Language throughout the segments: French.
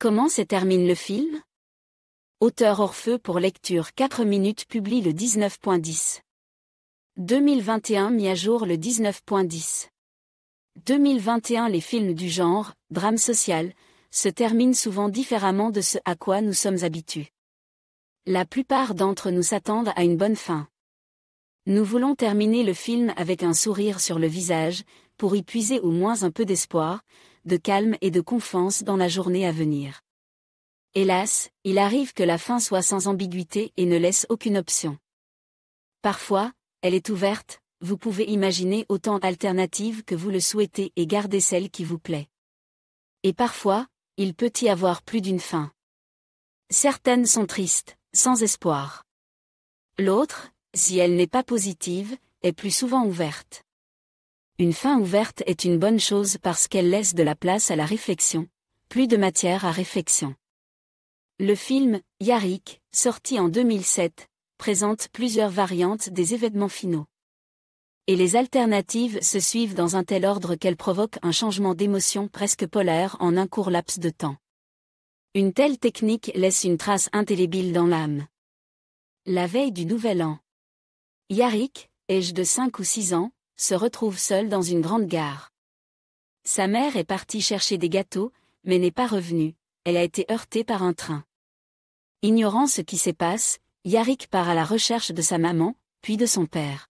Comment se termine le film? Auteur Orfeu pour lecture 4 minutes publie le 19.10. 2021 mis à jour le 19.10. 2021 Les films du genre, drame social, se terminent souvent différemment de ce à quoi nous sommes habitués. La plupart d'entre nous s'attendent à une bonne fin. Nous voulons terminer le film avec un sourire sur le visage, pour y puiser au moins un peu d'espoir, de calme et de confiance dans la journée à venir. Hélas, il arrive que la fin soit sans ambiguïté et ne laisse aucune option. Parfois, elle est ouverte, vous pouvez imaginer autant d'alternatives que vous le souhaitez et garder celle qui vous plaît. Et parfois, il peut y avoir plus d'une fin. Certaines sont tristes, sans espoir. L'autre, si elle n'est pas positive, est plus souvent ouverte. Une fin ouverte est une bonne chose parce qu'elle laisse de la place à la réflexion, plus de matière à réflexion. Le film, Yarrick, sorti en 2007, présente plusieurs variantes des événements finaux. Et les alternatives se suivent dans un tel ordre qu'elles provoquent un changement d'émotion presque polaire en un court laps de temps. Une telle technique laisse une trace indélébile dans l'âme. La veille du Nouvel An. Yarrick, âgé de 5 ou 6 ans, se retrouve seul dans une grande gare. Sa mère est partie chercher des gâteaux, mais n'est pas revenue, elle a été heurtée par un train. Ignorant ce qui se passe, Yarrick part à la recherche de sa maman, puis de son père.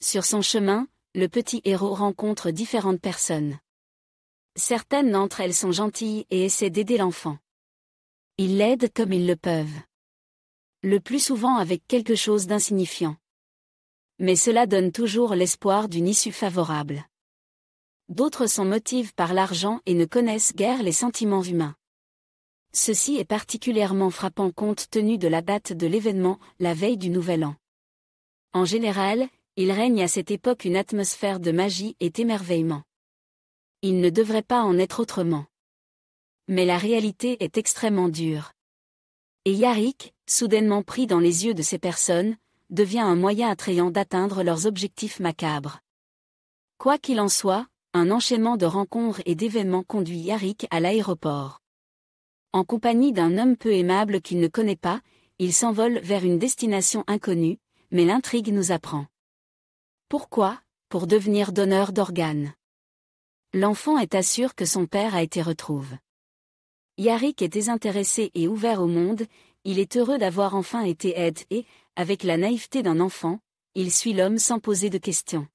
Sur son chemin, le petit héros rencontre différentes personnes. Certaines d'entre elles sont gentilles et essaient d'aider l'enfant. Ils l'aident comme ils le peuvent. Le plus souvent avec quelque chose d'insignifiant. Mais cela donne toujours l'espoir d'une issue favorable. D'autres sont motivés par l'argent et ne connaissent guère les sentiments humains. Ceci est particulièrement frappant compte tenu de la date de l'événement, la veille du Nouvel An. En général, il règne à cette époque une atmosphère de magie et d'émerveillement. Il ne devrait pas en être autrement. Mais la réalité est extrêmement dure. Et Yarrick, soudainement pris dans les yeux de ces personnes, devient un moyen attrayant d'atteindre leurs objectifs macabres. Quoi qu'il en soit, un enchaînement de rencontres et d'événements conduit Yarrick à l'aéroport. En compagnie d'un homme peu aimable qu'il ne connaît pas, il s'envole vers une destination inconnue, mais l'intrigue nous apprend. Pourquoi? Pour devenir donneur d'organes. L'enfant est assuré que son père a été retrouvé. Yarrick est désintéressé et ouvert au monde, il est heureux d'avoir enfin été aidé et, avec la naïveté d'un enfant, il suit l'homme sans poser de questions.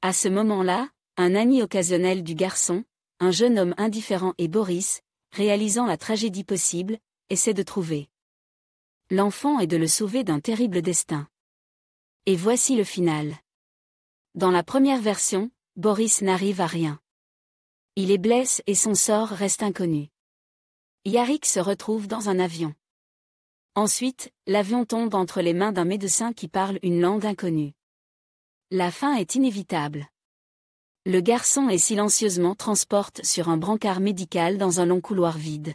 À ce moment-là, un ami occasionnel du garçon, un jeune homme indifférent et Boris, réalisant la tragédie possible, essaie de trouver l'enfant et de le sauver d'un terrible destin. Et voici le final. Dans la première version, Boris n'arrive à rien. Il est blessé et son sort reste inconnu. Yarrick se retrouve dans un avion. Ensuite, l'avion tombe entre les mains d'un médecin qui parle une langue inconnue. La fin est inévitable. Le garçon est silencieusement transporté sur un brancard médical dans un long couloir vide.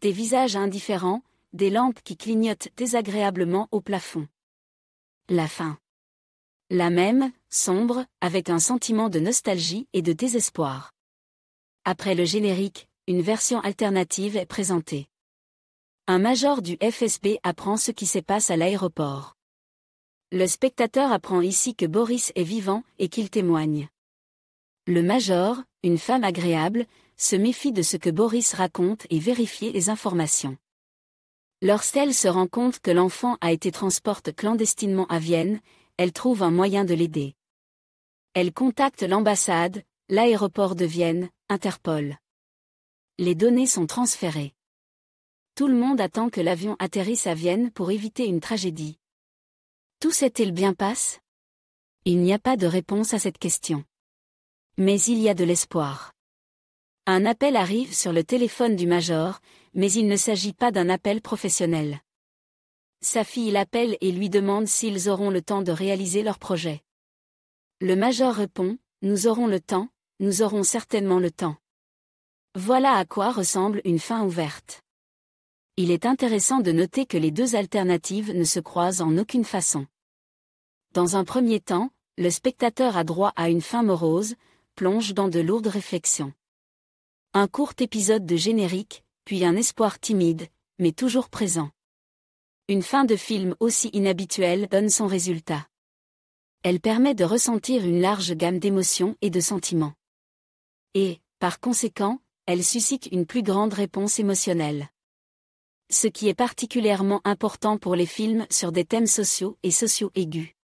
Des visages indifférents, des lampes qui clignotent désagréablement au plafond. La fin. La même, sombre, avec un sentiment de nostalgie et de désespoir. Après le générique, une version alternative est présentée. Un major du FSB apprend ce qui se passe à l'aéroport. Le spectateur apprend ici que Boris est vivant et qu'il témoigne. Le major, une femme agréable, se méfie de ce que Boris raconte et vérifie les informations. Lorsqu'elle se rend compte que l'enfant a été transporté clandestinement à Vienne, elle trouve un moyen de l'aider. Elle contacte l'ambassade, l'aéroport de Vienne, Interpol. Les données sont transférées. Tout le monde attend que l'avion atterrisse à Vienne pour éviter une tragédie. Tout s'est-il bien passé? Il n'y a pas de réponse à cette question. Mais il y a de l'espoir. Un appel arrive sur le téléphone du major, mais il ne s'agit pas d'un appel professionnel. Sa fille l'appelle et lui demande s'ils auront le temps de réaliser leur projet. Le major répond, « Nous aurons le temps, nous aurons certainement le temps. » Voilà à quoi ressemble une fin ouverte. Il est intéressant de noter que les deux alternatives ne se croisent en aucune façon. Dans un premier temps, le spectateur a droit à une fin morose, plonge dans de lourdes réflexions. Un court épisode de générique, puis un espoir timide, mais toujours présent. Une fin de film aussi inhabituelle donne son résultat. Elle permet de ressentir une large gamme d'émotions et de sentiments. Et, par conséquent, elle suscite une plus grande réponse émotionnelle. Ce qui est particulièrement important pour les films sur des thèmes sociaux et socio-aigus.